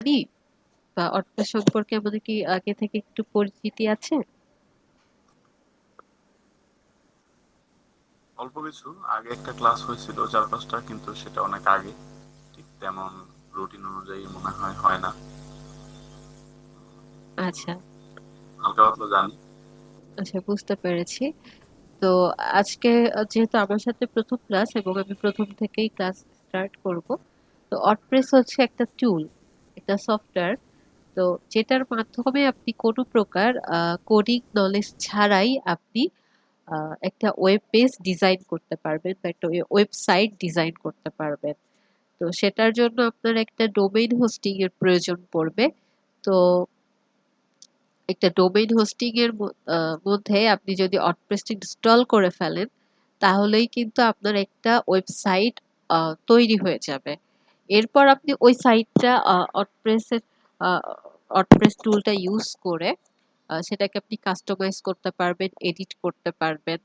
জানি বা ওয়ার্ডপ্রেস সম্পর্কে আমাদের কি আগে থেকে একটু পরিচিতি আছে? অল্প কিছু আগে একটা ক্লাস হয়েছিল 4-5টা, কিন্তু সেটা অনেক আগে। ঠিক তেমন রুটিন অনুযায়ী মনে হয় হয় না। আচ্ছা, হালকা পাতলা জানি। আচ্ছা বুঝতে পেরেছি। তো আজকে যেহেতু আমার সাথে প্রথম ক্লাস এবং আমি প্রথম থেকেই ক্লাস স্টার্ট করব, তো ওয়ার্ডপ্রেস হচ্ছে একটা টুল, একটা সফটওয়্যার। তো যেটার মাধ্যমে আপনি কোনো প্রকার কোডিং নলেজ ছাড়াই আপনি একটা ওয়েব পেজ ডিজাইন করতে পারবেন বা একটা ওয়েবসাইট ডিজাইন করতে পারবেন। তো সেটার জন্য আপনার একটা ডোমেইন হোস্টিং এর প্রয়োজন পড়বে। তো একটা ডোমেইন হোস্টিং এর মধ্যে আপনি যদি ওয়ার্ডপ্রেস ইনস্টল করে ফেলেন, তাহলেই কিন্তু আপনার একটা ওয়েবসাইট তৈরি হয়ে যাবে। এরপর আপনি ওই সাইটটা ওয়ার্ডপ্রেসের ওয়ার্ডপ্রেস টুলটা ইউজ করে সেটাকে আপনি কাস্টমাইজ করতে পারবেন, এডিট করতে পারবেন।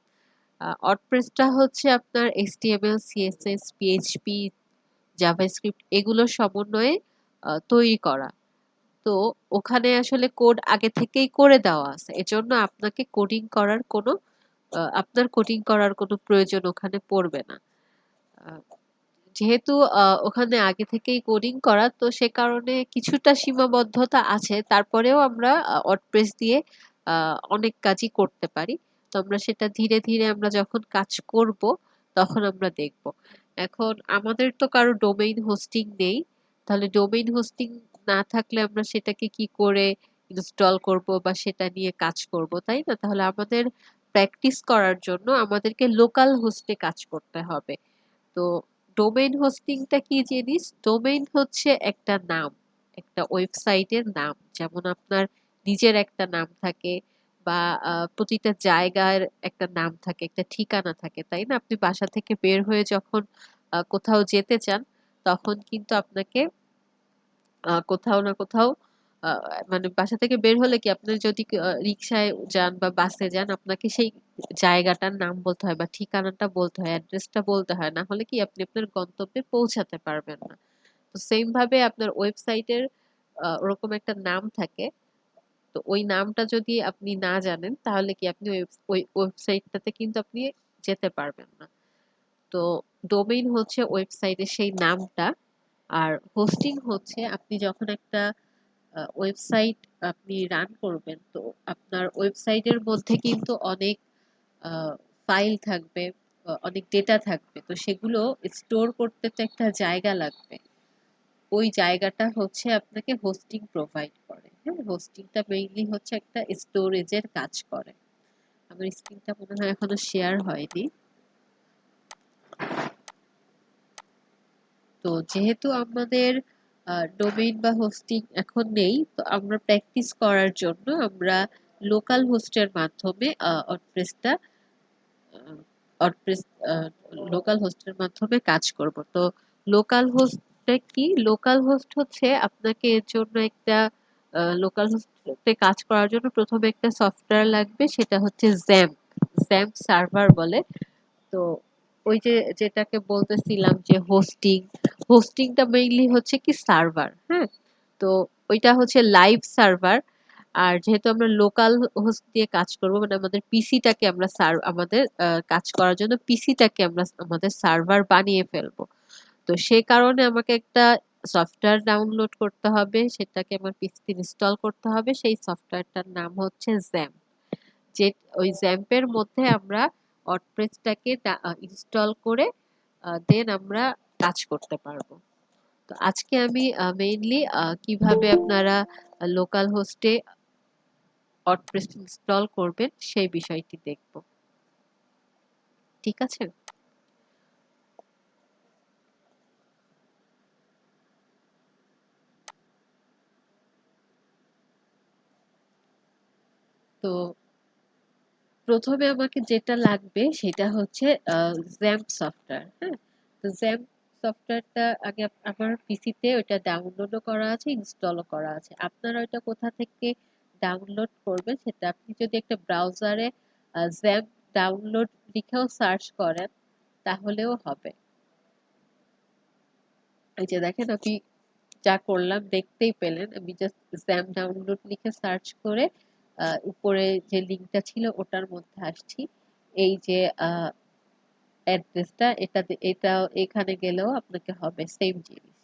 ওয়ার্ডপ্রেসটা হচ্ছে আপনার এইচটিএমএল, সিএসএস, পিএইচপি, জাভাস্ক্রিপ্ট এগুলোর সমন্বয়ে তৈরি করা। তো ওখানে আসলে কোড আগে থেকেই করে দেওয়া আছে। এজন্য আপনার কোডিং করার কোনো প্রয়োজন ওখানে পড়বে না। আহ, যেহেতু ওখানে আগে থেকেই কোডিং করা, তো সে কারণে কিছুটা সীমাবদ্ধতা আছে। তারপরেও আমরা ওয়ার্ডপ্রেস দিয়ে অনেক কাজই করতে পারি। তো আমরা সেটা ধীরে ধীরে আমরা যখন কাজ করব তখন আমরা দেখব। এখন আমাদের তো কারো ডোমেইন হোস্টিং নেই। তাহলে ডোমেইন হোস্টিং না থাকলে আমরা সেটাকে কি করে ইনস্টল করব বা সেটা নিয়ে কাজ করব, তাই না? তাহলে আমাদের প্র্যাকটিস করার জন্য আমাদেরকে লোকাল হোস্টে কাজ করতে হবে। তো ডোমেইন হোস্টিংটা কি জিনিস? ডোমেইন হচ্ছে একটা নাম, একটা ওয়েবসাইটের নাম। যেমন আপনার নিজের একটা নাম থাকে বা প্রতিটা জায়গার একটা নাম থাকে, একটা ঠিকানা থাকে, তাই না? আপনি বাসা থেকে বের হয়ে যখন কোথাও যেতে চান, তখন কিন্তু আপনাকে কোথাও না কোথাও আহ, মানে বাসা থেকে বের হলে কি আপনি যদি রিক্সায় যান বা বাসে যান, আপনাকে সেই জায়গাটার নাম বলতে হয় বা ঠিকানাটা বলতে হয়, অ্যাড্রেসটা বলতে হয়, না হলে কি আপনি আপনার গন্তব্যে পৌঁছাতে পারবেন না। তো সেম ভাবে আপনার ওয়েবসাইটের ওরকম একটা নাম থাকে। তো ওই নামটা যদি আপনি না জানেন, তাহলে কি আপনি ওই ওয়েবসাইটটাতে কিন্তু আপনি যেতে পারবেন না। তো ডোমেইন হচ্ছে ওয়েবসাইটের সেই নামটা। আর হোস্টিং হচ্ছে আপনি যখন একটা ওয়েবসাইট আপনি রান করবেন, তো আপনার ওয়েবসাইটের মধ্যে কিন্তু অনেক ফাইল থাকবে, অনেক ডেটা থাকবে। তো সেগুলো স্টোর করতে তো একটা জায়গা লাগবে। ওই জায়গাটা হচ্ছে আপনাকে হোস্টিং প্রোভাইড করে। হ্যাঁ, হোস্টিংটা মেইনলি হচ্ছে একটা স্টোরেজের কাজ করে। আমার স্ক্রিনটা মনে হয় এখনো শেয়ার হয়নি। তো যেহেতু আমাদের ডোমেইন বা হোস্টিং এখন নেই, তো আমরা প্র্যাকটিস করার জন্য আমরা লোকাল হোস্টের মাধ্যমে ওয়ার্ডপ্রেসটা ওয়ার্ডপ্রেস লোকাল হোস্টের মাধ্যমে কাজ করব। তো লোকাল হোস্টটা কি? লোকাল হোস্ট হচ্ছে আপনাকে এর জন্য একটা লোকাল হোস্টে কাজ করার জন্য প্রথমে একটা সফটওয়্যার লাগবে, সেটা হচ্ছে জ্যাম্প। জ্যাম্প সার্ভার বলে। তো ওই যে যেটাকে বলতেছিলাম যে হোস্টিংটা মেইনলি হচ্ছে কি সার্ভার, হ্যাঁ? তো ওইটা হচ্ছে লাইভ সার্ভার। আর যেহেতু আমরা লোকাল হোস্ট দিয়ে কাজ করব, মানে আমাদের পিসিটাকে আমরা আমাদের কাজ করার জন্য পিসিটাকে আমরা আমাদের সার্ভার বানিয়ে ফেলবো। তো সেই কারণে আমাকে একটা সফটওয়্যার ডাউনলোড করতে হবে, সেটাকে আমার পিসিতে ইনস্টল করতে হবে। সেই সফটওয়্যারটার নাম হচ্ছে জ্যাম্প। যে ওই জ্যাম্পের মধ্যে আমরা ওয়ার্ডপ্রেসটাকে ইনস্টল করে দেন আমরা কাজ করতে পারবো। তো আজকে আমি মেইনলি কিভাবে আপনারা লোকাল হোস্টে ওয়ার্ডপ্রেস ইনস্টল করবেন সেই বিষয়টি দেখব। ঠিক আছে? তো প্রথমে আমাকে যেটা লাগবে সেটা হচ্ছে জ্যাম্প সফটওয়্যার। হ্যাঁ, তো জ্যাম্প সফটওয়্যারটা আগে আমার পিসিতে ওটা ডাউনলোডও করা আছে, ইনস্টলও করা আছে। আপনারা ওটা কোথা থেকে ডাউনলোড করবেন, সেটা আপনি যদি একটা ব্রাউজারে জ্যাম্প ডাউনলোড লিখেও সার্চ করেন তাহলেও হবে। এই যে দেখেন, আমি যা করলাম দেখতেই পেলেন, আমি জাস্ট জ্যাম ডাউনলোড লিখে সার্চ করে উপরে যে লিঙ্কটা ছিল ওটার মধ্যে আসছি। এই যে অ্যাড্রেসটা, এটা এখানে গেলেও আপনাকে হবে সেম জিনিস।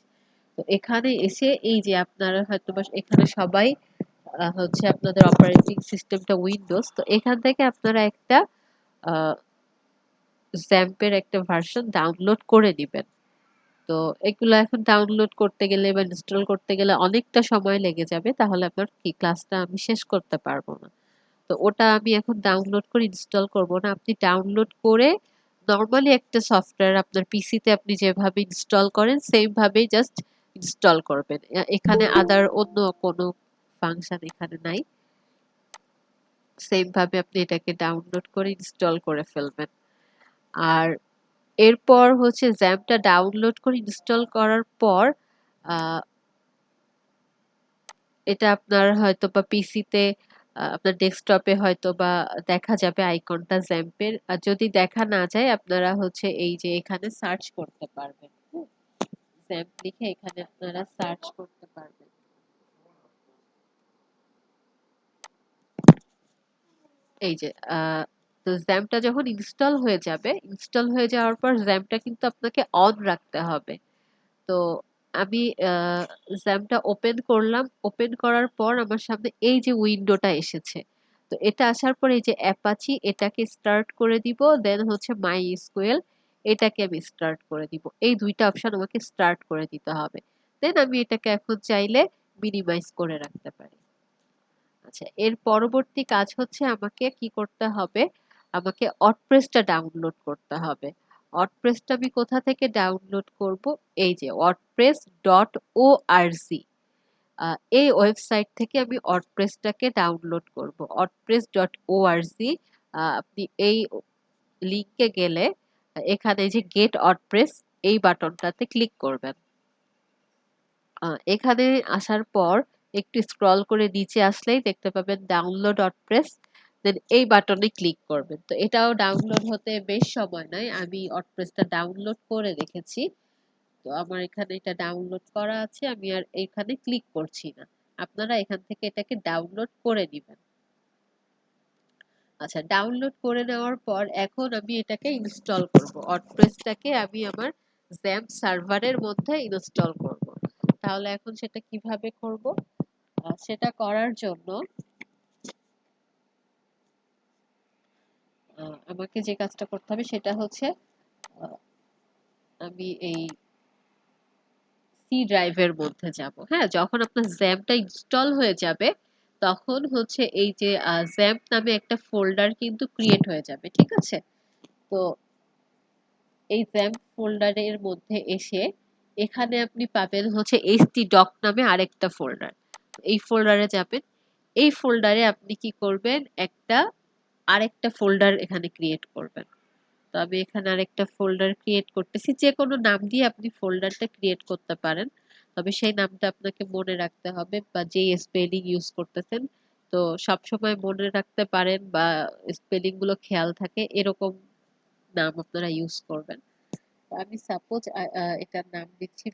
তো এখানে এসে এই যে আপনারা হয়তোবা এখানে সবাই হচ্ছে আপনাদের অপারেটিং সিস্টেমটা উইন্ডোজ, তো এখান থেকে আপনারা একটা জ্যাম্পের একটা ভার্সন ডাউনলোড করে নিবেন। তো এগুলো এখন ডাউনলোড করতে গেলে বা ইনস্টল করতে গেলে অনেকটা সময় লেগে যাবে, তাহলে আপনার কি ক্লাসটা আমি শেষ করতে পারবো না। তো ওটা আমি এখন ডাউনলোড করে ইনস্টল করব না, আপনি ডাউনলোড করে নর্মালি একটা সফটওয়্যার আপনার পিসিতে আপনি যেভাবে ইনস্টল করেন সেম ভাবেই জাস্ট ইনস্টল করবেন। এখানে আদার অন্য কোনো ফাংশন এখানে নাই, সেম ভাবে আপনি এটাকে ডাউনলোড করে ইনস্টল করে ফেলবেন। আর এরপর হচ্ছে জ্যামটা ডাউনলোড করে ইনস্টল করার পর আহ, এটা আপনার হয়তো বা পিসিতে আপনার ডেস্কটপে হয়তো বা দেখা যাবে আইকনটা জ্যাম্পের। আর যদি দেখা না যায় আপনারা হচ্ছে এই যে এখানে সার্চ করতে পারবেন, জ্যাম্প লিখে এখানে আপনারা সার্চ করতে পারবেন। এই যে তো জ্যাম্পটা যখন ইনস্টল হয়ে যাবে, ইনস্টল হয়ে যাওয়ার পর জ্যাম্পটা কিন্তু আপনাকে অন রাখতে হবে। তো আমি জ্যামটা ওপেন করলাম, ওপেন করার পর আমার সামনে এই যে উইন্ডোটা এসেছে। তো এটা আসার পর এই যে অ্যাপাচি এটাকে স্টার্ট করে দিব, দেন হচ্ছে মাই এসকিউএল এটাকে আমি স্টার্ট করে দিব। এই দুইটা অপশন আমাকে স্টার্ট করে দিতে হবে, দেন আমি এটাকে এখন চাইলে মিনিমাইজ করে রাখতে পারি। আচ্ছা, এর পরবর্তী কাজ হচ্ছে আমাকে কি করতে হবে, আমাকে ওয়ার্ডপ্রেসটা ডাউনলোড করতে হবে। ওয়ার্ডপ্রেসটা আমি কোথা থেকে ডাউনলোড করব, এই যে wordpress.org, এই ওয়েবসাইট থেকে আমি ওয়ার্ডপ্রেসটাকে ডাউনলোড করব। wordpress.org, আপনি এই লিংকে গেলে এখানে যে গেট ওয়ার্ডপ্রেস এই বাটনটাতে ক্লিক করবেন। এখানে আসার পর একটু স্ক্রল করে নিচে আসলেই দেখতে পাবেন ডাউনলোড ওয়ার্ডপ্রেস, দেন এই বাটনে ক্লিক করবেন। তো এটাও ডাউনলোড হতে বেশ সময় নেয়, আমি ওয়ার্ডপ্রেসটা ডাউনলোড করে রেখেছি। তো আমার এখানে এটা ডাউনলোড করা আছে, আমি আর এখানে ক্লিক করছি না, আপনারা এখান থেকে এটাকে ডাউনলোড করে নেবেন। আচ্ছা, ডাউনলোড করে নেওয়ার পর এখন আমি এটাকে ইনস্টল করব, ওয়ার্ডপ্রেসটাকে আমি আমার জ্যাম্প সার্ভারের মধ্যে ইনস্টল করব। তাহলে এখন সেটা কিভাবে করব, সেটা করার জন্য আমাকে যে কাজটা করতে হবে সেটা হচ্ছে আহ, আমি এই সি ড্রাইভের মধ্যে যাব। হ্যাঁ, যখন আপনার জ্যাম্পটা ইনস্টল হয়ে যাবে তখন হচ্ছে এই যে জ্যাম্প নামে একটা ফোল্ডার কিন্তু ক্রিয়েট হয়ে যাবে, ঠিক আছে? তো এই জ্যাম্প ফোল্ডারের মধ্যে এসে এখানে আপনি পাবেন হচ্ছে htdoc নামে আরেকটা ফোল্ডার। এই ফোল্ডারে যাবেন, এই ফোল্ডারে আপনি কি করবেন, আরেকটা ফোল্ডার এখানে ক্রিয়েট করবেন। তো আমি এখানে আরেকটা ফোল্ডার ক্রিয়েট করতেছি, যে কোনো নাম দিয়ে আপনি ফোল্ডারটা ক্রিয়েট করতে পারেন, তবে সেই নামটা আপনাকে মনে রাখতে হবে বা যে স্পেলিং ইউজ করতেছেন তো সবসময় মনে রাখতে পারেন বা স্পেলিং গুলো খেয়াল থাকে এরকম নাম আপনারা ইউজ করবেন। তো আমি সাপোজ এটার নাম দিচ্ছি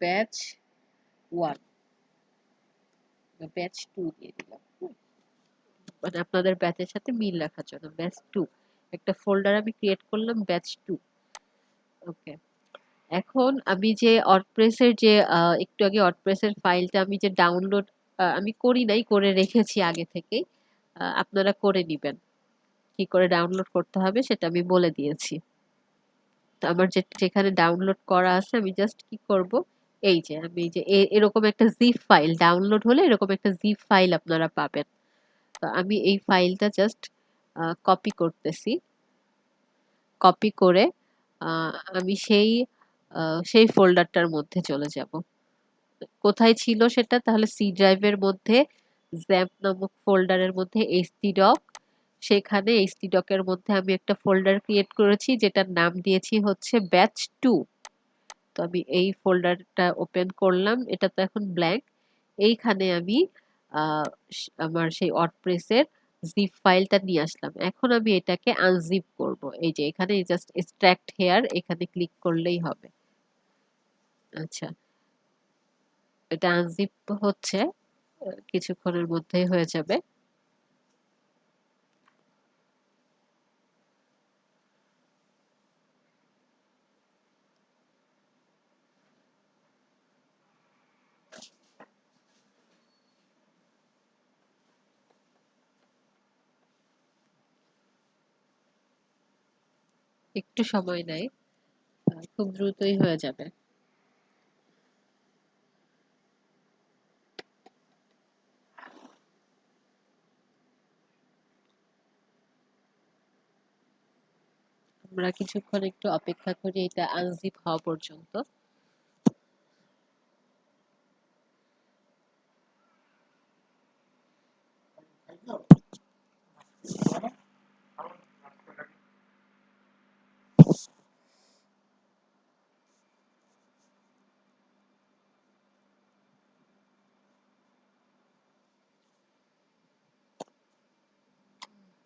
ব্যাচ 1 বা ব্যাচ 2 দিয়ে দিলাম। মানে আপনাদের ব্যাচের সাথে মিল রাখার জন্য ব্যাচ 2 একটা ফোল্ডার আমি ক্রিয়েট করলাম, ব্যাচ 2। ওকে, এখন আমি যে ওয়ার্ডপ্রেসের যে একটু আগে ওয়ার্ডপ্রেসের ফাইলটা আমি যে ডাউনলোড আমি করি নাই, করে রেখেছি আগে থেকেই, আপনারা করে নিবেন। কি করে ডাউনলোড করতে হবে সেটা আমি বলে দিয়েছি। তো আমার যেখানে ডাউনলোড করা আছে আমি জাস্ট কি করব, এই যে আমি এই যে এরকম একটা জিপ ফাইল ডাউনলোড হলে এরকম একটা জিপ ফাইল আপনারা পাবেন। তো আমি এই ফাইলটা জাস্ট কপি করতেছি, কপি করে আমি সেই ফোল্ডারটার মধ্যে চলে যাব। কোথায় ছিল সেটা, তাহলে সি ড্রাইভের মধ্যে জ্যাম্প নামক ফোল্ডারের মধ্যে htdoc, সেখানে htdoc এর মধ্যে আমি একটা ফোল্ডার ক্রিয়েট করেছি যেটার নাম দিয়েছি হচ্ছে ব্যাচ 2। তো আমি এই ফোল্ডারটা ওপেন করলাম, এটা তো এখন ব্ল্যাঙ্ক। এইখানে আমি আমার সেই ওয়ার্ডপ্রেসের জিপ ফাইলটা নিয়ে আসলাম। এখন আমি এটাকে আনজিপ করব, এই যে এখানে জাস্ট এক্সট্রাক্ট হেয়ার এখানে ক্লিক করলেই হবে। আচ্ছা, এটা আনজিপ হচ্ছে, কিছুক্ষণের মধ্যেই হয়ে যাবে। একটু সময় নেয়, খুব দ্রুতই হয়ে যাবে। আমরা কিছুক্ষণ একটু অপেক্ষা করি এটা আনজিপ হওয়া পর্যন্ত।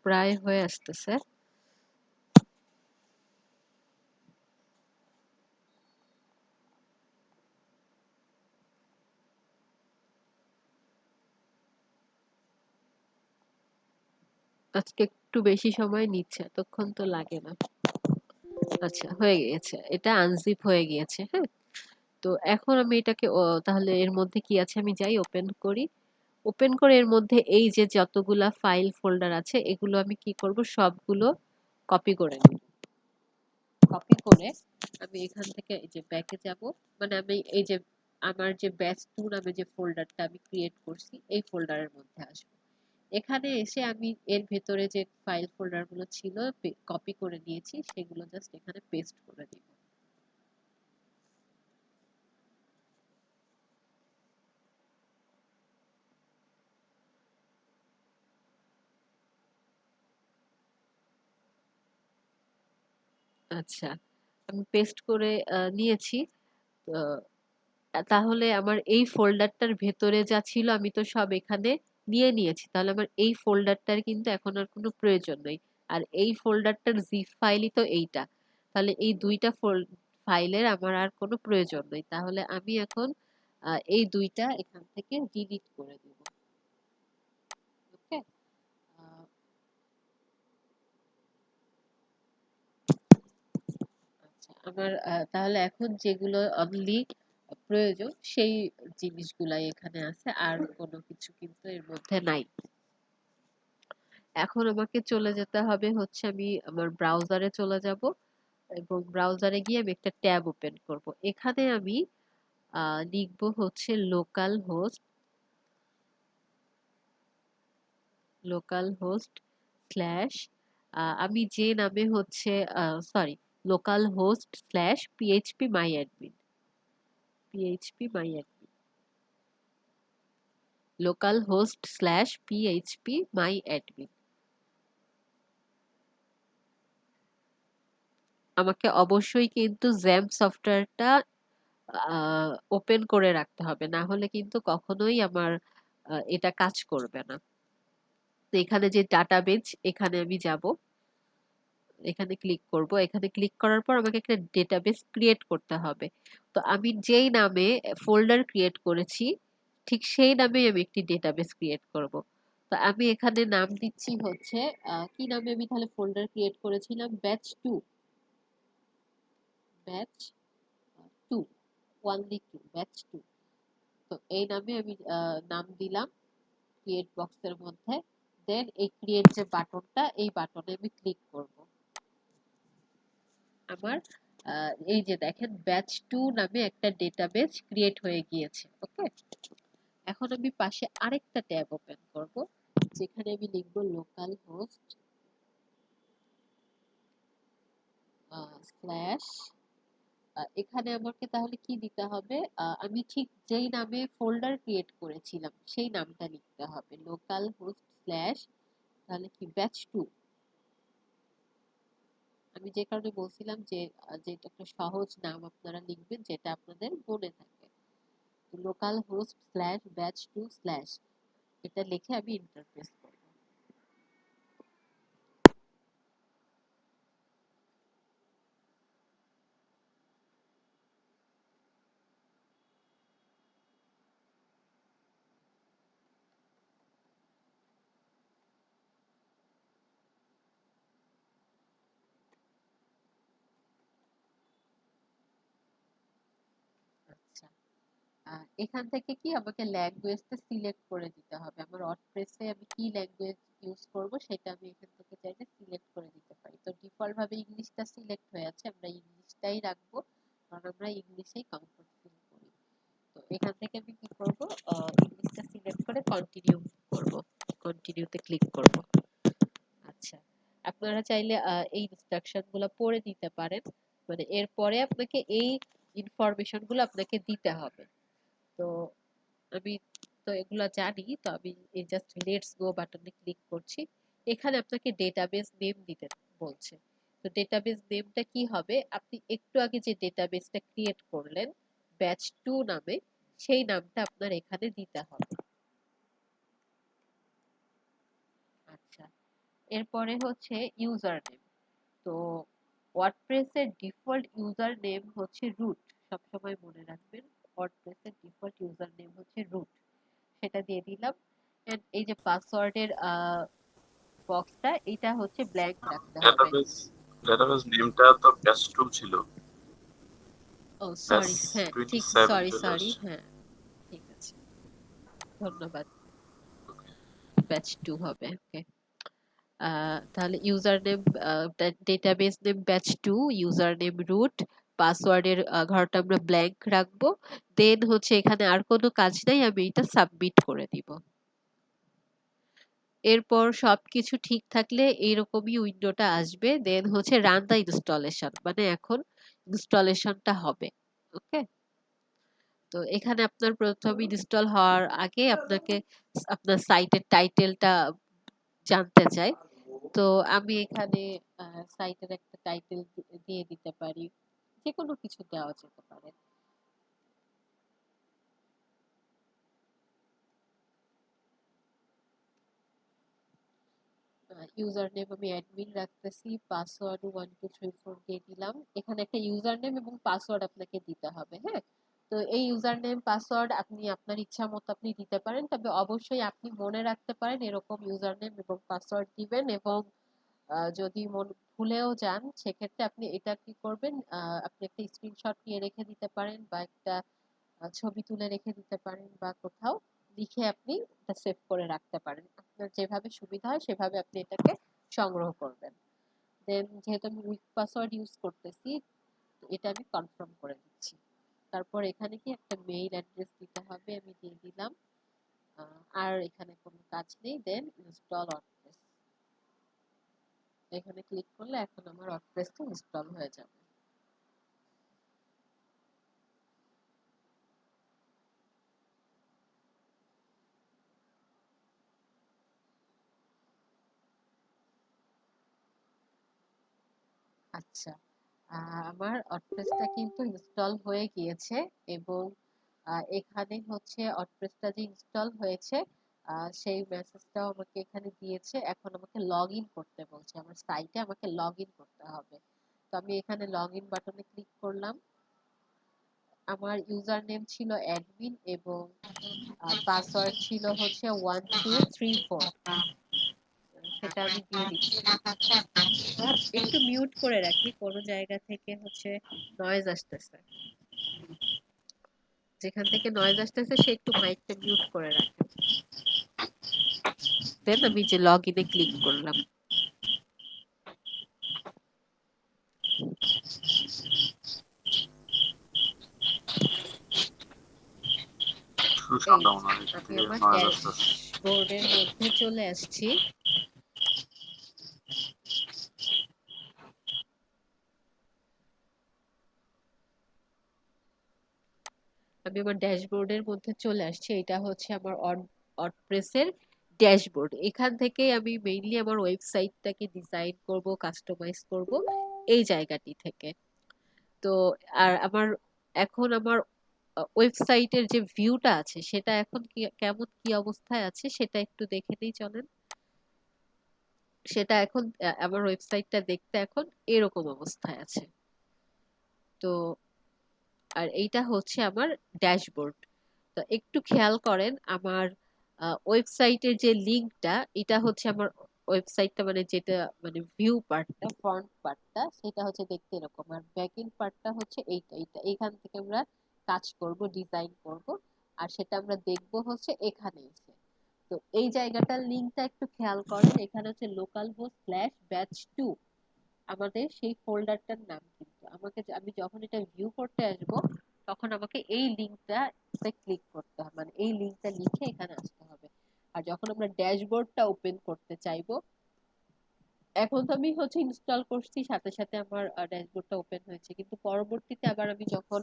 প্রায় হয়ে আসতেছে। আজকে একটু বেশি সময় নিচ্ছে, এতক্ষণ তো লাগে না। আচ্ছা, হয়ে গিয়েছে, এটা আনজিপ হয়ে গিয়েছে। হ্যাঁ, তো এখন আমি এটাকে তাহলে এর মধ্যে কি আছে আমি যাই ওপেন করি। ওপেন করে এর মধ্যে এই যে যতগুলা ফাইল ফোল্ডার আছে এগুলো আমি কি করব, সবগুলো কপি করে নিব। কপি করে আমি এখান থেকে এই যে ব্যাকে যাব, মানে আমি এই যে আমার যে ব্যাচ 2 নামে যে ফোল্ডারটা আমি ক্রিয়েট করছি এই ফোল্ডারের মধ্যে আসব। এখানে এসে আমি এর ভেতরে যে ফাইল ফোল্ডার গুলো ছিল কপি করে নিয়েছি সেগুলো জাস্ট এখানে পেস্ট করে দিব। আচ্ছা, আমি পেস্ট করে নিয়েছি। আহ, তাহলে আমার এই ফোল্ডারটার ভেতরে যা ছিল আমি তো সব এখানে নিয়ে নিয়েছি, তাহলে আমার এই ফোল্ডারটার কিন্তু এখন আর কোনো প্রয়োজন নেই। আর এই ফোল্ডারটার জিপ ফাইলই তো এইটা, তাহলে এই দুইটা ফাইলের আমার আর কোনো প্রয়োজন নেই। তাহলে আমি এখন এই দুইটা এখান থেকে ডিলিট করে দিব। ওকে, আচ্ছা, আমার তাহলে এখন যেগুলো অনলি প্রয়োজন সেই জিনিসগুলাই এখানে আছে, আর কোনো কিছু কিন্তু এর মধ্যে নাই। এখন আমাকে চলে যেতে হবে হচ্ছে, আমি আমার ব্রাউজারে চলে যাব এবং ব্রাউজারে গিয়ে আমি একটা ট্যাব ওপেন করব। এখানে আমি লিখবো হচ্ছে লোকাল হোস্ট স্ল্যাশ, আমি যে নামে হচ্ছে, sorry, local host slash PHP মাই অ্যাডমিন, পিএইচপি মাই admin, local host slash PHP মাই অ্যাডমিন। আমাকে অবশ্যই কিন্তু জ্যাম্প সফটওয়্যারটা ওপেন করে রাখতে হবে, না হলে কিন্তু কখনোই আমার এটা কাজ করবে না। তো এখানে যে ডাটাবেজ, এখানে আমি যাব, এখানে ক্লিক করব। এখানে ক্লিক করার পর আমাকে একটা ডেটাবেস ক্রিয়েট করতে হবে। তো আমি যেই নামে ফোল্ডার ক্রিয়েট করেছি ঠিক সেই নামেই আমি একটি ডেটাবেস ক্রিয়েট করব। তো আমি এখানে নাম দিচ্ছি হচ্ছে, কি নামে আমি তাহলে ফোল্ডার ক্রিয়েট করেছিলাম, ব্যাচ 2, ব্যাচ 2, ওনলি 2, ব্যাচ 2। তো এই নামে আমি নাম দিলাম ক্রিয়েট বক্সের মধ্যে। দেন এই ক্রিয়েট যে বাটনটা, এই বাটনে আমি ক্লিক করব। আমার এই যে দেখেন ব্যাচ 2 নামে একটা ডেটাবেস ক্রিয়েট হয়ে গিয়েছে। ওকে, এখন আমি পাশে আরেকটা ট্যাব ওপেন করব, যেখানে আমি লিখব লোকাল হোস্ট স্ল্যাশ, এখানে আমাকে তাহলে কি দিতে হবে, আমি ঠিক যেই নামে ফোল্ডার ক্রিয়েট করেছিলাম সেই নামটা লিখতে হবে, লোকাল হোস্ট স্ল্যাশ, তাহলে কি ব্যাচ 2। আমি যে কারণে বলছিলাম যে যেটা একটা সহজ নাম আপনারা লিখবেন যেটা আপনাদের মনে থাকে। Local host slash batch 2 slash, এটা লিখে আমি ইন্টারফেস করব। এখান থেকে কি আমাকে ল্যাঙ্গুয়েজটা সিলেক্ট করে দিতে হবে। আমার ওয়ার্ডপ্রেসে আমি কি ল্যাঙ্গুয়েজ ইউজ করব সেটা আমি এখান থেকে চাইলে সিলেক্ট করে দিতে পারি। তো ডিফল্ট ভাবে ইংলিশটা সিলেক্ট হয়ে আছে, আমরা ইংলিশটাই রাখবো কারণ আমরা ইংলিশেই কমফোর্ট ফিল করি। তো এখান থেকে আমি কি করব, ইংলিশটা সিলেক্ট করে কন্টিনিউ করব, কন্টিনিউতে ক্লিক করব। আচ্ছা, আপনারা চাইলে এই ইনস্ট্রাকশন গুলো পড়ে নিতে পারেন, মানে এরপরে আপনাকে এই ইনফরমেশন গুলো আপনাকে দিতে হবে। তো আমি তো এগুলা জানি, তো আমি এই জাস্ট লেটস গো বাটনে ক্লিক করছি। এখানে আপনাকে ডেটাবেস নেম দিতে বলছে। তো ডেটাবেস নেমটা কি হবে, আপনি একটু আগে যে ডেটাবেসটা ক্রিয়েট করলেন ব্যাচ 2 নামে, সেই নামটা আপনার এখানে দিতে হবে। আচ্ছা, এরপরে হচ্ছে ইউজার নেম। তো ওয়ার্ডপ্রেসের ডিফল্ট ইউজার নেম হচ্ছে রুট, সবসময় মনে রাখবেন ওয়ার্ডপ্রেসের ডিফল্ট ইউজার নেম হচ্ছে রুট, সেটা দিয়ে দিলাম। এন্ড এই যে পাসওয়ার্ডের বক্সটা, এটা হচ্ছে ব্ল্যাঙ্ক রাখতে হবে। ডেটাবেস ডেটাবেস নেমটা তো ব্যাচ 2 ছিল, ও ব্যাচ সরি, হ্যাঁ ঠিক, 27 সরি চলে সরি, আসছে। হ্যাঁ ঠিক আছে, ধন্যবাদ। ওকে, ব্যাচ 2 হবে, ওকে। তাহলে user name, database name batch 2, user name root, পাসওয়ার্ডের ঘরটা আমরা ব্ল্যাঙ্ক রাখবো। দেন হচ্ছে এখানে আর কোনো কাজ নাই, আমি এটা সাবমিট করে দিব। এরপর সবকিছু ঠিক থাকলে এইরকমই উইন্ডোটা আসবে। দেন হচ্ছে রান দা ইনস্টলেশন, মানে এখন ইনস্টলেশনটা হবে। ওকে, তো এখানে আপনার প্রথম ইনস্টল হওয়ার আগে আপনাকে আপনার সাইটের টাইটেলটা জানতে চাই। তো আমি এখানে সাইটের একটা টাইটেল দিয়ে দিতে পারি, যে কোনো কিছু দেওয়া যেতে পারে। ইউজার নেম আমি অ্যাডমিন রাখতেছি, পাসওয়ার্ড 1234 দিয়ে দিলাম। এখানে একটা ইউজার নেম এবং পাসওয়ার্ড আপনাকে দিতে হবে, হ্যাঁ। তো এই ইউজার নেম পাসওয়ার্ড আপনি আপনার ইচ্ছা মতো আপনি দিতে পারেন, তবে অবশ্যই আপনি মনে রাখতে পারেন এরকম ইউজার নেম এবং পাসওয়ার্ড দিবেন। এবং যদি ভুলেও যান সেক্ষেত্রে আপনি এটা কি করবেন, আপনি একটা স্ক্রিনশট নিয়ে রেখে দিতে পারেন, বা একটা ছবি তুলে রেখে দিতে পারেন, বা কোথাও লিখে আপনি এটা সেভ করে রাখতে পারেন। আপনার যেভাবে সুবিধা হয় সেভাবে আপনি এটাকে সংগ্রহ করবেন। দেন যেহেতু আমি উইক পাসওয়ার্ড ইউজ করতেছি, তো এটা আমি কনফার্ম করে দিচ্ছি। তারপর এখানে কি একটা মেইল অ্যাড্রেস দিতে হবে, আমি দিয়ে দিলাম। আর এখানে কোনো কাজ নেই। দেন ইনস্টল ওয়ার্ডপ্রেস, এখানে ক্লিক করলে এখন আমার ওয়ার্ডপ্রেসটা ইনস্টল হয়ে যাবে। আচ্ছা, আমার ওয়ার্ডপ্রেসটা কিন্তু ইনস্টল হয়ে গিয়েছে। এবং এখানে হচ্ছে ওয়ার্ডপ্রেসটা যে ইনস্টল হয়েছে সেই মেসেজটাও আমাকে এখানে দিয়েছে। এখন আমাকে লগ ইন করতে বলছে, আমার সাইটে আমাকে লগ ইন করতে হবে। তো আমি এখানে লগ ইন বাটনে ক্লিক করলাম। আমার ইউজার নেম ছিল অ্যাডমিন এবং পাসওয়ার্ড ছিল হচ্ছে 1234, সেটা আমি দিয়ে দিচ্ছি। একটু মিউট করে রাখি, কোনো জায়গা থেকে হচ্ছে নয়েজ আসতেছে, যেখান থেকে নয়েজ আসতেছে সে একটু মাইকটা মিউট করে রাখেন। দেন আমি যে লগ ইনে ক্লিক করলাম। এই সুশান্ত যে ওনার এখান আমি থেকে আমার নয়েজ আসতেছে। ড্যাশবোর্ডের মধ্যে চলে আসছি। আমি আমার ড্যাশবোর্ডের মধ্যে চলে আসছি। এটা হচ্ছে আমার ওয়ার্ডপ্রেসের ড্যাশবোর্ড। এখান থেকে আমি মেইনলি আমার ওয়েবসাইটটাকে ডিজাইন করব, কাস্টমাইজ করব এই জায়গাটি থেকে। তো আর আমার এখন আমার ওয়েবসাইটের যে ভিউটা আছে সেটা এখন কি কেমন কি অবস্থায় আছে সেটা একটু দেখে নিই চলেন। সেটা এখন আমার ওয়েবসাইটটা দেখতে এখন এরকম অবস্থায় আছে। তো আর এইটা হচ্ছে আমার ড্যাশবোর্ড। তো একটু খেয়াল করেন আমার ওয়েবসাইটের যে লিংকটা, এটা হচ্ছে আমার ওয়েবসাইটটা, মানে যেটা মানে ভিউ পার্টটা, ফ্রন্ট পার্টটা সেটা হচ্ছে দেখতে এরকম, আর ব্যাক এন্ড পার্টটা হচ্ছে এইটা। এইটা এখান থেকে আমরা কাজ করব, ডিজাইন করব, আর সেটা আমরা দেখব হচ্ছে এখানে এসে। তো এই জায়গাটার লিঙ্কটা একটু খেয়াল করেন, এখানে হচ্ছে লোকাল হোস্ট স্ল্যাশ ব্যাচ 2 আমাদের সেই ফোল্ডারটার নাম। কিন্তু আমি যখন এটা ভিউ করতে আসব, তখন আমাকে এই লিঙ্কটা ক্লিক করতে হবে, মানে এই লিঙ্কটা লিখে এখানে আসতে হবে। আর যখন আমরা ড্যাশবোর্ডটা ওপেন করতে চাইবো, এখন তো আমি হচ্ছে ইনস্টল করছি, সাথে সাথে আমার ড্যাশবোর্ডটা ওপেন হয়েছে, কিন্তু পরবর্তীতে আবার আমি যখন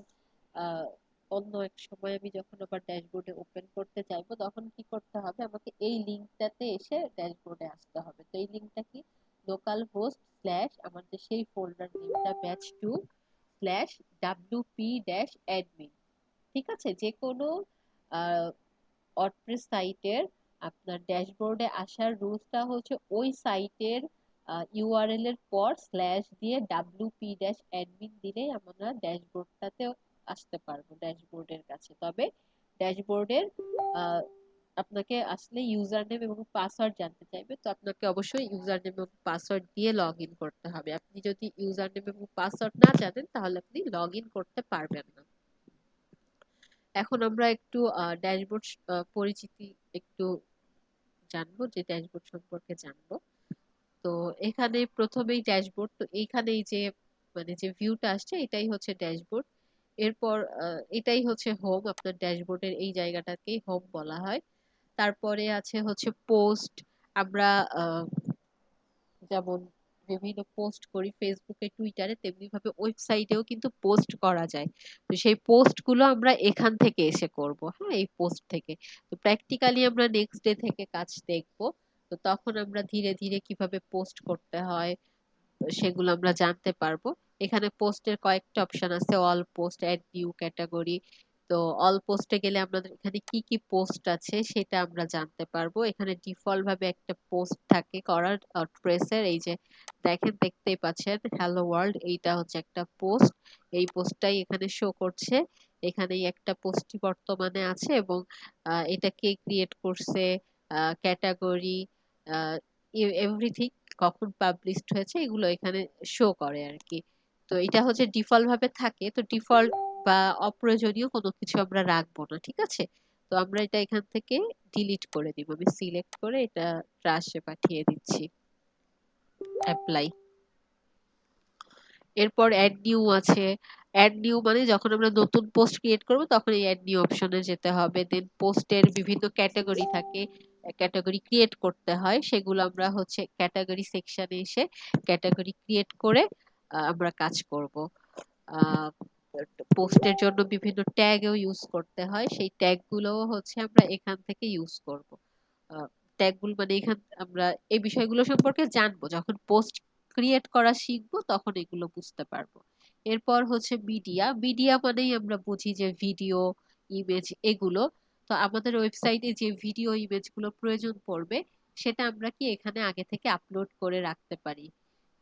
আহ, অন্য এক সময় আমি যখন আবার ড্যাশবোর্ডে ওপেন করতে চাইবো, তখন কি করতে হবে, আমাকে এই লিঙ্কটাতে এসে ড্যাশবোর্ডে আসতে হবে। তো এই লিঙ্কটা কি, লোকাল হোস্ট স্ল্যাশ আমাদের সেই ফোল্ডার নেমটা batch 2 slash WP dash admin. ঠিক আছে, যে কোনো ওয়ার্ডপ্রেস সাইটের আপনার ড্যাশবোর্ডে আসার রুলসটা হচ্ছে ওই সাইটের ইউআরএল এর পর স্ল্যাশ দিয়ে WP ড্যাশ অ্যাডমিন দিলেই আমরা ড্যাশবোর্ডটাতে আসতে পারবো, ড্যাশবোর্ডের কাছে। তবে ড্যাশবোর্ডের আপনাকে আসলে ইউজার নেম এবং পাসওয়ার্ড জানতে চাইবে, তো আপনাকে অবশ্যই ইউজার নেম এবং পাসওয়ার্ড দিয়ে লগ ইন করতে হবে। আপনি যদি ইউজার নেম এবং পাসওয়ার্ড না জানেন, তাহলে আপনি লগ ইন করতে পারবেন না। এখন আমরা একটু ড্যাশবোর্ড পরিচিতি একটু জানবো, যে ড্যাশবোর্ড সম্পর্কে জানবো। তো এখানে প্রথমেই ড্যাশবোর্ড, তো এইখানেই যে মানে যে ভিউটা আসছে এটাই হচ্ছে ড্যাশবোর্ড। এরপর এটাই হচ্ছে হোম, আপনার ড্যাশবোর্ডের এই জায়গাটাকেই হোম বলা হয়। তারপরে আছে হচ্ছে পোস্ট। আমরা আহ, যেমন বিভিন্ন পোস্ট করি ফেসবুকে, টুইটারে, তেমনি ভাবে ওয়েবসাইটেও কিন্তু পোস্ট করা যায়। তো সেই পোস্ট গুলো আমরা এখান থেকে এসে করব, হ্যাঁ, এই পোস্ট থেকে। তো প্র্যাকটিক্যালি আমরা নেক্সট ডে থেকে কাজ দেখব। তো তখন আমরা ধীরে ধীরে কিভাবে পোস্ট করতে হয় সেগুলো আমরা জানতে পারবো। এখানে পোস্টের কয়েকটা অপশন আছে, all post, add new category. তো অল পোস্টে গেলে আমাদের এখানে কি কি পোস্ট আছে সেটা আমরা জানতে পারবো। এখানে ডিফল্ট ভাবে একটা পোস্ট থাকে করার ট্রেসের, এই যে দেখেন, দেখতেই পাচ্ছেন হ্যালো ওয়ার্ল্ড, এইটা হচ্ছে একটা পোস্ট। এই পোস্টটাই এখানে শো করছে। এখানেই একটা পোস্টই বর্তমানে আছে, এবং এটা কে ক্রিয়েট করছে, ক্যাটাগরি, এভরিথিং, কখন পাবলিশড হয়েছে, এগুলো এখানে শো করে আর কি। তো এটা হচ্ছে ডিফল্ট ভাবে থাকে। তো ডিফল্ট বা অপ্রয়োজনীয় কোনো কিছু আমরা রাখবো না, ঠিক আছে। তো আমরা এটা এখান থেকে ডিলিট করে দিব। আমি সিলেক্ট করে এটা ট্রাশে পাঠিয়ে দিচ্ছি, অ্যাপ্লাই। এরপর অ্যাড নিউ আছে। অ্যাড নিউ মানে যখন আমরা নতুন পোস্ট ক্রিয়েট করব, তখন এই অ্যাড নিউ অপশনে যেতে হবে। দেন পোস্টের বিভিন্ন ক্যাটাগরি থাকে, ক্যাটাগরি ক্রিয়েট করতে হয়, সেগুলো আমরা হচ্ছে ক্যাটাগরি সেকশনে এসে ক্যাটাগরি ক্রিয়েট করে আমরা কাজ করব। পোস্টের জন্য বিভিন্ন ট্যাগও ইউজ করতে হয়, সেই ট্যাগ গুলোও হচ্ছে আমরা এখান থেকে ইউজ করব। ট্যাগগুলো মানে এখান আমরা এই বিষয়গুলো সম্পর্কে জানবো, যখন পোস্ট ক্রিয়েট করা শিখবো তখন এগুলো বুঝতে পারবো। এরপর হচ্ছে মিডিয়া। মিডিয়া মানেই আমরা বুঝি যে ভিডিও, ইমেজ, এগুলো। তো আমাদের ওয়েবসাইটে যে ভিডিও ইমেজ গুলো প্রয়োজন পড়বে, সেটা আমরা কি এখানে আগে থেকে আপলোড করে রাখতে পারি।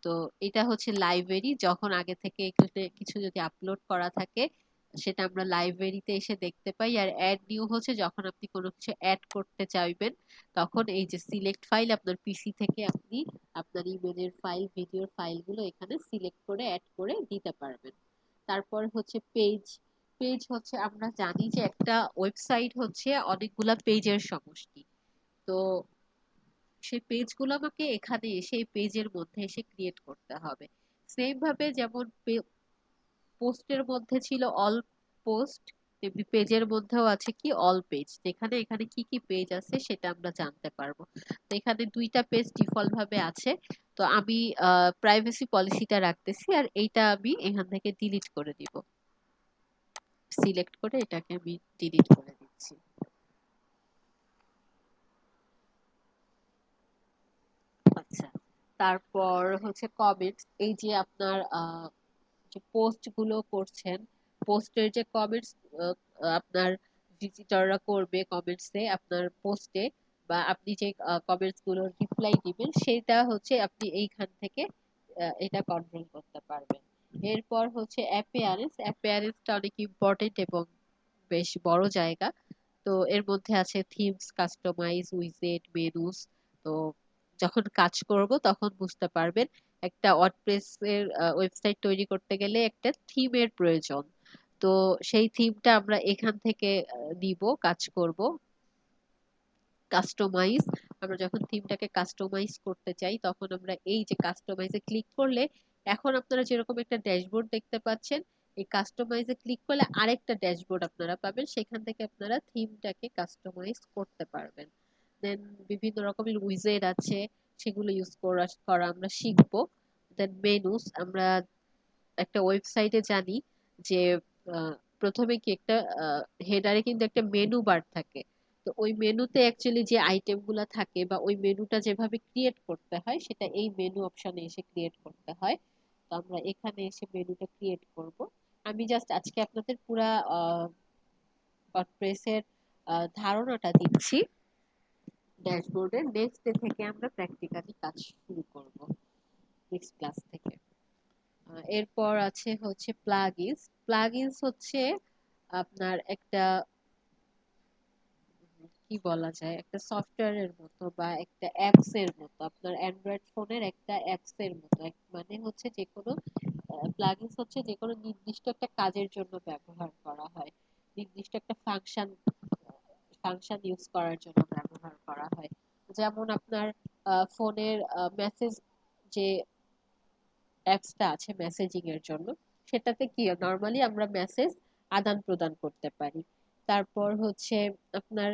তো এটা হচ্ছে লাইব্রেরি, যখন আগে থেকে এখানে কিছু যদি আপলোড করা থাকে, সেটা আমরা লাইব্রেরিতে এসে দেখতে পাই। আর অ্যাড নিউ হচ্ছে যখন আপনি কোনো কিছু অ্যাড করতে চাইবেন, তখন এই যে সিলেক্ট ফাইল, আপনার পিসি থেকে আপনি আপনার ইমেজের ফাইল, ভিডিওর ফাইলগুলো এখানে সিলেক্ট করে অ্যাড করে দিতে পারবেন। তারপর হচ্ছে পেজ। পেজ হচ্ছে আমরা জানি যে একটা ওয়েবসাইট হচ্ছে অনেকগুলা পেজের সমষ্টি। তো সেই পেজগুলো আমাকে এখানে এসে এই পেজের মধ্যে এসে ক্রিয়েট করতে হবে। সেম ভাবে যেমন পোস্টের মধ্যে ছিল অল পোস্ট, তেমনি পেজের মধ্যেও আছে কি অল পেজ, যেখানে এখানে কি কি পেজ আছে সেটা আমরা জানতে পারবো। তো এখানে দুইটা পেজ ডিফল্ট ভাবে আছে। তো আমি প্রাইভেসি পলিসিটা রাখতেছি, আর এইটা আমি এখান থেকে ডিলিট করে দিব। সিলেক্ট করে এটাকে আমি ডিলিট করে দিচ্ছি। আচ্ছা, তারপর হচ্ছে কমেন্টস। এই যে আপনার যে পোস্ট গুলো করছেন, পোস্টের যে কমেন্টস আপনার ভিজিটররা করবে কমেন্টসে আপনার পোস্টে, বা আপনি যে কমেন্টস গুলোর রিপ্লাই দিবেন, সেটা হচ্ছে আপনি এইখান থেকে এটা কন্ট্রোল করতে পারবেন। এরপর হচ্ছে অ্যাপিয়ারেন্স। অ্যাপিয়ারেন্সটা অনেক ইম্পর্টেন্ট এবং বেশ বড় জায়গা। তো এর মধ্যে আছে থিমস, কাস্টমাইজ, উইজেট, মেনুস। তো যখন কাজ করব তখন বুঝতে পারবেন, একটা ওয়ার্ডপ্রেস এর ওয়েবসাইট তৈরি করতে গেলে একটা থিমের প্রয়োজন। তো সেই থিমটা আমরা এখান থেকে নিব, কাজ করব। কাস্টমাইজ, আমরা যখন থিমটাকে কাস্টমাইজ করতে চাই তখন আমরা এই যে কাস্টমাইজে ক্লিক করলে এখন আপনারা যেরকম একটা ড্যাশবোর্ড দেখতে পাচ্ছেন, এই কাস্টমাইজে ক্লিক করলে আরেকটা ড্যাশবোর্ড আপনারা পাবেন, সেখান থেকে আপনারা থিমটাকে কাস্টমাইজ করতে পারবেন। দেন বিভিন্ন রকমের উইজেট আছে, সেগুলো ইউজ করা করা আমরা শিখবো। দেন মেনুস, আমরা একটা ওয়েবসাইটে জানি যে আহ, প্রথমে কি একটা হেডারে কিন্তু একটা মেনু বার থাকে। তো ওই মেনুতে অ্যাকচুয়ালি যে আইটেম গুলা থাকে বা ওই মেনুটা যেভাবে ক্রিয়েট করতে হয় সেটা এই মেনু অপশনে এসে ক্রিয়েট করতে হয়। তো আমরা এখানে এসে মেনুটা ক্রিয়েট করব। আমি জাস্ট আজকে আপনাদের পুরা ওয়ার্ডপ্রেসের ধারণাটা দিচ্ছি ড্যাশবোর্ডের। নেক্সট ডে থেকে আমরা প্র্যাকটিক্যালি কাজ শুরু করব, নেক্সট ক্লাস থেকে। এরপর আছে হচ্ছে প্লাগইনস। প্লাগইনস হচ্ছে আপনার একটা কি বলা যায়, একটা সফটওয়্যারের মতো বা একটা অ্যাপস এর মতো, আপনার অ্যান্ড্রয়েড ফোনের একটা অ্যাপস এর মতো। মানে হচ্ছে যে কোনো প্লাগইনস হচ্ছে যে কোনো নির্দিষ্ট একটা কাজের জন্য ব্যবহার করা হয়, নির্দিষ্ট একটা ফাংশন ইউজ করার জন্য ব্যবহার করা হয়। যেমন আপনার ফোনের মেসেজ যে অ্যাপসটা আছে মেসেজিং এর জন্য, সেটাতে কি নরমালি আমরা মেসেজ আদান প্রদান করতে পারি। তারপর হচ্ছে আপনার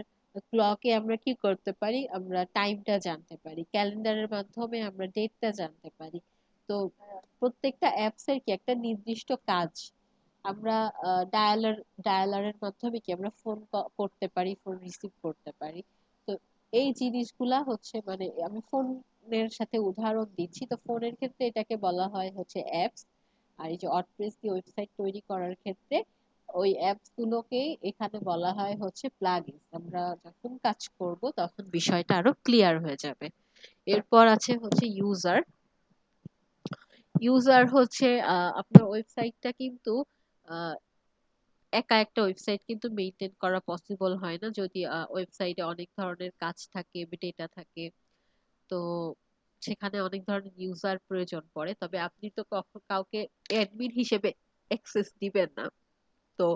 ক্লকে আমরা কি করতে পারি, আমরা টাইমটা জানতে পারি, ক্যালেন্ডারের মাধ্যমে আমরা ডেটটা জানতে পারি। তো প্রত্যেকটা অ্যাপস এর কি একটা নির্দিষ্ট কাজ। আমরা ডায়ালারের মাধ্যমে কি আমরা ফোন করতে পারি, ফোন রিসিভ করতে পারি। তো এই জিনিসগুলা হচ্ছে, মানে আমি ফোনের সাথে উদাহরণ দিচ্ছি, তো ফোনের ক্ষেত্রে এটাকে বলা হয় হচ্ছে অ্যাপস। আর এই যে ওয়ার্ডপ্রেস দিয়ে ওয়েবসাইট তৈরি করার ক্ষেত্রে ওই অ্যাপস গুলোকেই এখানে বলা হয় হচ্ছে প্লাগইনস। আমরা যখন কাজ করব তখন বিষয়টা আরো ক্লিয়ার হয়ে যাবে। এরপর আছে হচ্ছে ইউজার। ইউজার হচ্ছে আপনার ওয়েবসাইটটা কিন্তু আহ, একা একটা ওয়েবসাইট কিন্তু মেইনটেইন করা পসিবল হয় না যদি ওয়েবসাইটে অনেক ধরনের কাজ থাকে, ডেটা থাকে। তো সেখানে অনেক ধরনের ইউজার প্রয়োজন পড়ে, তবে আপনি তো কখন কাউকে অ্যাডমিন হিসেবে অ্যাক্সেস দিবেন না। তো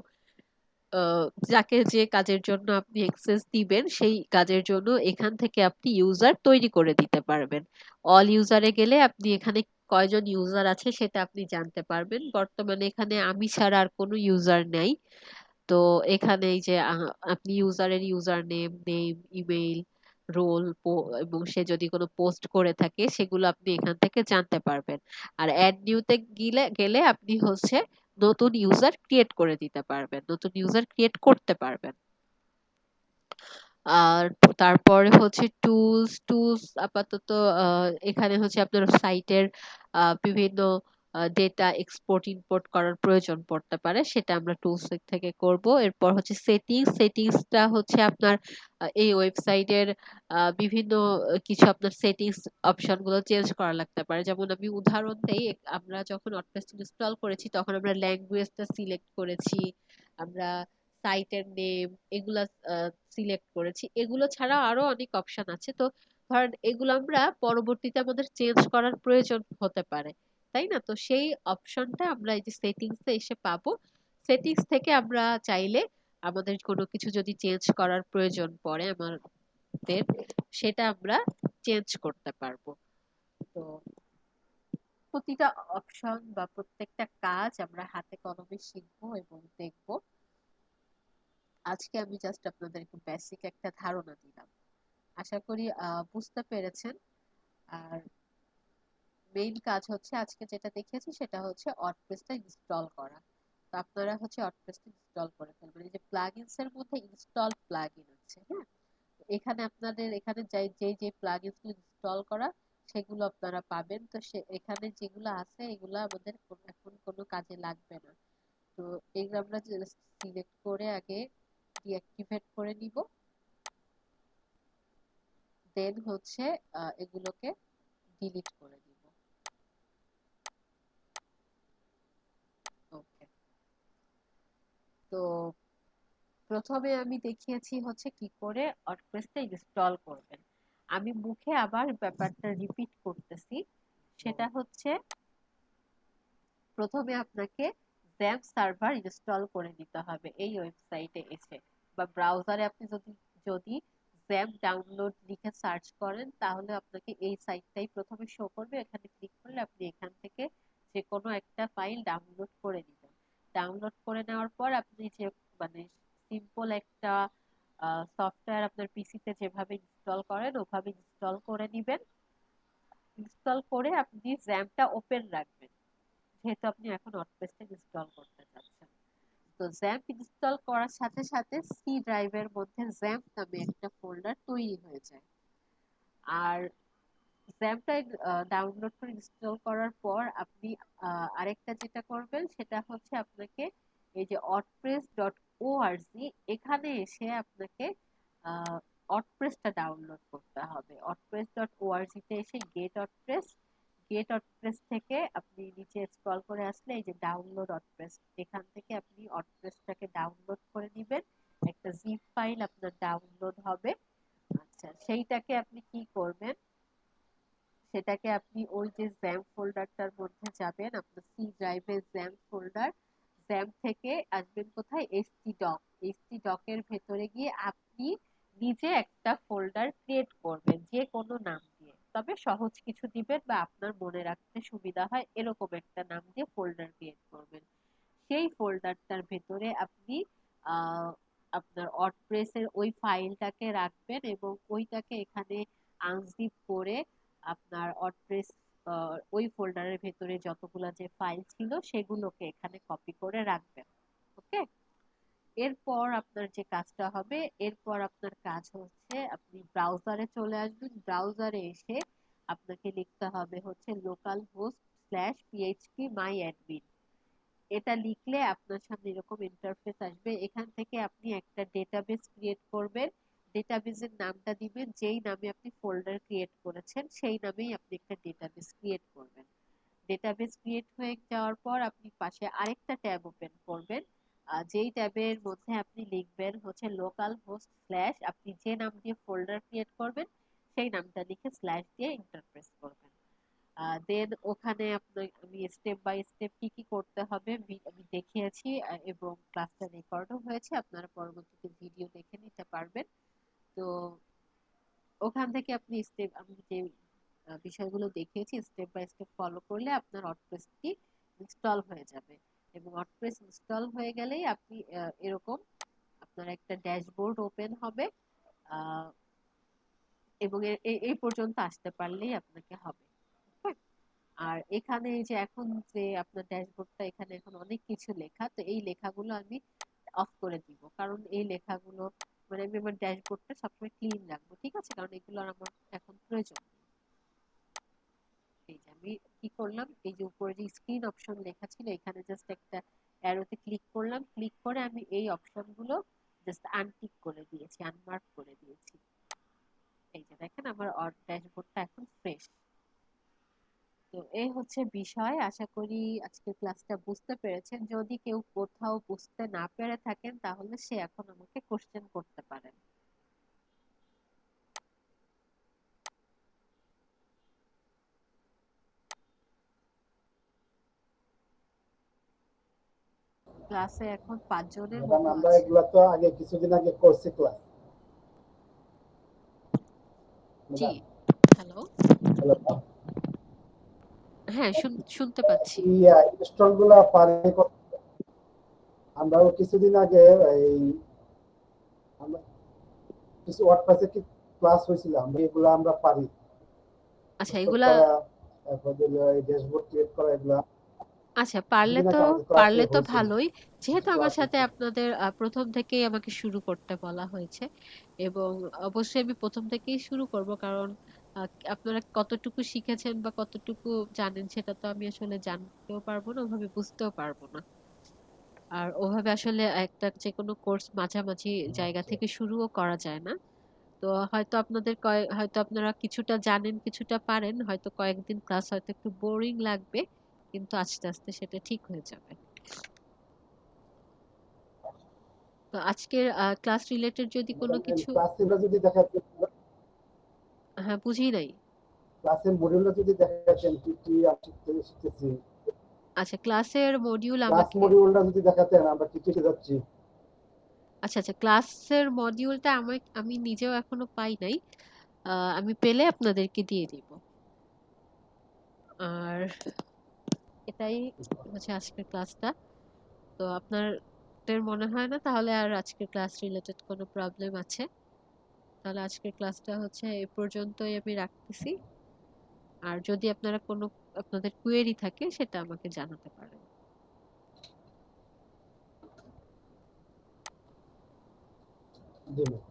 আহ, যাকে যে কাজের জন্য আপনি অ্যাক্সেস দিবেন সেই কাজের জন্য এখান থেকে আপনি ইউজার তৈরি করে দিতে পারবেন। অল ইউজারে গেলে আপনি এখানে কয়জন ইউজার আছে সেটা আপনি জানতে পারবেন। বর্তমানে এখানে আমি ছাড়া আর কোনো ইউজার নেই। তো এখানে এই যে আপনি ইউজারের ইউজার নেম, ইমেইল, রোল, এবং সে যদি কোনো পোস্ট করে থাকে সেগুলো আপনি এখান থেকে জানতে পারবেন। আর অ্যাড নিউতে গেলে গেলে আপনি হচ্ছে নতুন ইউজার ক্রিয়েট করে দিতে পারবেন, নতুন ইউজার ক্রিয়েট করতে পারবেন। আর তারপরে হচ্ছে টুলস। টুলস আপাতত এখানে হচ্ছে আপনার সাইটের বিভিন্ন ডেটা এক্সপোর্ট ইম্পোর্ট করার প্রয়োজন পড়তে পারে, সেটা আমরা টুলস থেকে করব। এরপর হচ্ছে সেটিংস। সেটিংসটা হচ্ছে আপনার এই ওয়েবসাইটের বিভিন্ন কিছু আপনার সেটিংস অপশন গুলো চেঞ্জ করা লাগতে পারে। যেমন আমি উদাহরণ দেই, আমরা যখন ওয়ার্ডপ্রেস ইনস্টল করেছি তখন আমরা ল্যাঙ্গুয়েজটা সিলেক্ট করেছি, আমরা সাইটের নেম এগুলা সিলেক্ট করেছি। এগুলো ছাড়া আরো অনেক অপশন আছে। তো ধরেন এগুলো আমরা পরবর্তীতে আমাদের চেঞ্জ করার প্রয়োজন হতে পারে, তাই না? তো সেই অপশনটা আমরা এই যে সেটিংস এ এসে পাবো। সেটিংস থেকে আমরা চাইলে আমাদের কোনো কিছু যদি চেঞ্জ করার প্রয়োজন পড়ে আমাদের, সেটা আমরা চেঞ্জ করতে পারবো। তো প্রতিটা অপশন বা প্রত্যেকটা কাজ আমরা হাতে কলমে শিখবো এবং দেখবো। আজকে আমি জাস্ট আপনাদের একটু বেসিক একটা ধারণা দিলাম, আশা করি বুঝতে পেরেছেন। আর মেইন কাজ হচ্ছে আজকে যেটা দেখিয়েছি সেটা হচ্ছে ওয়ার্ডপ্রেসটা ইনস্টল করা। তো আপনারা হচ্ছে ওয়ার্ডপ্রেসটা ইনস্টল করে ফেলবেন। এই যে প্লাগইনস এর মধ্যে ইনস্টল প্লাগইন আছে, হ্যাঁ? তো এখানে আপনাদের এখানে যে যে প্লাগইনস গুলো ইনস্টল করা সেগুলো আপনারা পাবেন। তো এখানে যেগুলো আছে এগুলো আমাদের এখন কোনো কাজে লাগবে না। তো এগুলো আমরা সিলেক্ট করে আগে ডিঅ্যাক্টিভেট করে নিব। দেন হচ্ছে এগুলোকে ডিলিট করে দিব। ওকে। তো প্রথমে আমি দেখিয়েছি হচ্ছে কি করে ওয়ার্ডপ্রেসটা ইনস্টল করবেন। আমি মুখে আবার ব্যাপারটা রিপিট করতেছি। সেটা হচ্ছে প্রথমে আপনাকে জ্যাম্প সার্ভার ইনস্টল করে নিতে হবে এই ওয়েবসাইটে এসে, বা ব্রাউজারে আপনি যদি যদি জ্যাম্প ডাউনলোড লিখে সার্চ করেন তাহলে আপনাকে এই সাইটটাই প্রথমে শো করবে। এখানে ক্লিক করলে আপনি এখান থেকে যে কোনো একটা ফাইল ডাউনলোড করে নেবেন। ডাউনলোড করে নেওয়ার পর আপনি যে মানে সিম্পল একটা সফটওয়্যার আপনার পিসিতে যেভাবে ইনস্টল করেন ওভাবে ইনস্টল করে নিবেন। ইনস্টল করে আপনি জ্যাম্পটা ওপেন রাখবেন, যেহেতু আপনি এখন ওয়ার্ডপ্রেসটা ইনস্টল করতে চাচ্ছেন। তো জ্যাম্প ইনস্টল করার সাথে সাথে সি ড্রাইভের মধ্যে জ্যাম্প নামে একটা ফোল্ডার তৈরি হয়ে যায়। আর জ্যাম্পটা ডাউনলোড করে ইনস্টল করার পর আপনি আরেকটা যেটা করবেন সেটা হচ্ছে আপনাকে এই যে wordpress.org এখানে এসে আপনাকে ওয়ার্ডপ্রেসটা ডাউনলোড করতে হবে। wordpress.org তে এসে গেট ওয়ার্ডপ্রেস থেকে আপনি নিচে স্ক্রল করে আসলে এই যে ডাউনলোড ওয়ার্ডপ্রেস, এখান থেকে আপনি ওয়ার্ডপ্রেসটাকে ডাউনলোড করে নেবেন। একটা জিপ ফাইল আপনার ডাউনলোড হবে। আচ্ছা, সেইটাকে আপনি কি করবেন, সেটাকে আপনি ওই যে জ্যাম্প ফোল্ডারটার মধ্যে যাবেন, আপনার সি ড্রাইভের জ্যাম্প ফোল্ডার, জ্যাম্প থেকে আসবেন কোথায়, htdoc। htdoc এর ভেতরে গিয়ে আপনি নিজে একটা ফোল্ডার ক্রিয়েট করবেন যে কোনো নাম দিয়ে, তবে সহজ কিছু দিবেন বা আপনার মনে রাখতে সুবিধা হয় এরকম একটা নাম দিয়ে ফোল্ডার ক্রিয়েট করবেন। সেই ফোল্ডারটার ভেতরে আপনি আহ, আপনার ওয়ার্ডপ্রেসের ওই ফাইলটাকে রাখবেন এবং ওইটাকে এখানে আনজিপ করে আপনার ওয়ার্ডপ্রেস ওই ফোল্ডারের ভেতরে যতগুলা যে ফাইল ছিল সেগুলোকে এখানে কপি করে রাখবেন। ওকে, এরপর আপনার যে কাজটা হবে, এরপর আপনার কাজ হচ্ছে আপনি ব্রাউজারে চলে আসবেন। ব্রাউজারে এসে আপনাকে লিখতে হবে হচ্ছে লোকাল হোস্ট স্ল্যাশ পিএইচপি মাই অ্যাডমিন। এটা লিখলে আপনার সামনে এরকম ইন্টারফেস আসবে। এখান থেকে আপনি একটা ডেটাবেস ক্রিয়েট করবেন। ডেটাবেসের নামটা দিবেন যেই নামে আপনি ফোল্ডার ক্রিয়েট করেছেন সেই নামেই আপনি একটা ডেটাবেস ক্রিয়েট করবেন। ডেটাবেস ক্রিয়েট হয়ে যাওয়ার পর আপনি পাশে আরেকটা ট্যাব ওপেন করবেন, যেই ট্যাবের মধ্যে আপনি লিখবেন হচ্ছে লোকাল হোস্ট স্ল্যাশ আপনি যে নাম দিয়ে ফোল্ডার ক্রিয়েট করবেন সেই নামটা লিখে স্ল্যাশ দিয়ে ইন্টারপ্রেস করবেন। দেন ওখানে আপনার আমি স্টেপ বাই স্টেপ কি কি করতে হবে আমি দেখিয়েছি, এবং ক্লাসটা রেকর্ডও হয়েছে, আপনারা পরবর্তীতে ভিডিও দেখে নিতে পারবেন। তো ওখান থেকে আপনি স্টেপ আমি যে বিষয়গুলো দেখিয়েছি স্টেপ বাই স্টেপ ফলো করলে আপনার ওয়ার্ডপ্রেসটি ইনস্টল হয়ে যাবে। এবং ওয়ার্ডপ্রেস ইনস্টল হয়ে গেলেই আপনি এরকম আপনার একটা ড্যাশবোর্ড ওপেন হবে। আহ, এবং এই পর্যন্ত আসতে পারলেই আপনাকে হবে। Okay? আর এখানে এই যে এখন যে আপনার ড্যাশবোর্ডটা এখানে এখন অনেক কিছু লেখা, তো এই লেখাগুলো আমি অফ করে দিব, কারণ এই লেখাগুলো মানে আমি আমার ড্যাশবোর্ডটা সবসময় ক্লিন রাখবো, ঠিক আছে, কারণ এগুলো আর আমার এখন প্রয়োজন নেই। এই যে আমি কি করলাম, এই যে উপরে যে স্ক্রিন অপশন লেখা ছিল এখানে জাস্ট একটা অ্যারোতে ক্লিক করলাম, ক্লিক করে আমি এই অপশনগুলো জাস্ট আনটিক করে দিয়েছি, আনমার্ক করে দিয়েছি। এই যে দেখেন আমার ড্যাশবোর্ডটা এখন ফ্রেশ। তো এই হচ্ছে বিষয়, আশা করি আজকের ক্লাসটা বুঝতে পেরেছেন। যদি কেউ কোথাও বুঝতে না পেরে থাকেন তাহলে সে এখন আমাকে কোশ্চেন করতে পারেন। ক্লাসে এখন 5 জনের ম্যাডাম মতো আমরা আছে। এগুলা তো আগে কিছুদিন আগে করছি ক্লাস। জি, ম্যাডাম হ্যালো, হ্যালো, হ্যাঁ শুনতে পাচ্ছি। ইনস্টল গুলা পারি আমরাও কিছুদিন আগে এই আমরা কিছু ওয়ার্ডপ্রেসে কি ক্লাস হয়েছিল, আমরা এগুলা আমরা পারি আচ্ছা ইনস্টল এগুলা, করা, তারপর এই ড্যাশবোর্ড ক্রিয়েট করা এগুলা আচ্ছা পারলে কিছুদিন তো আগে আমাদের ক্লাসে পারলে তো হয়েছিল, ভালোই, কিছু যেহেতু আমার ক্লাস সাথে হয়েছিল। আপনাদের প্রথম থেকেই আমাকে শুরু করতে বলা হয়েছে, এবং অবশ্যই আমি প্রথম থেকেই শুরু করব, কারণ আহ, আপনারা কতটুকু শিখেছেন বা কতটুকু জানেন সেটা তো আমি আসলে জানতেও পারবো না, ওভাবে বুঝতেও পারবো না। আর ওভাবে আসলে একটা যে কোনো কোর্স মাঝামাঝি জায়গা আচ্ছা, থেকে শুরুও করা যায় না। তো হয়তো হয়তো আপনারা কিছুটা জানেন কিছুটা পারেন, হয়তো কয়েকদিন ক্লাস হয়তো একটু বোরিং লাগবে, কিন্তু আস্তে আস্তে সেটা ঠিক হয়ে যাবে। তো আজকের ক্লাস রিলেটেড যদি কোনো ম্যাডাম কিছু, ক্লাসে যদি দেখাচ্ছেন, হ্যাঁ বুঝি নাই। ক্লাসের মডিউলটা যদি দেখাচ্ছেন কি কি আমি শিখতেছি। আচ্ছা, ক্লাসের মডিউল ক্লাস আমাকে মডিউলটা যদি দেখাতেন আমরা কি শিখে যাচ্ছি। আচ্ছা, আচ্ছা, ক্লাসের মডিউলটা আমি নিজেও এখনো পাই নাই। আমি পেলে আপনাদেরকে দিয়ে দিব। আর এটাই হচ্ছে আজকের ক্লাসটা। তো আপনাদের মনে হয় না তাহলে আর আজকের ক্লাস রিলেটেড কোনো প্রবলেম আছে? তাহলে আজকের ক্লাসটা হচ্ছে এই পর্যন্তই আমি রাখতেছি। আর যদি আপনাদের কোয়েরি থাকে সেটা আমাকে জানাতে পারেন। জি ম্যাম।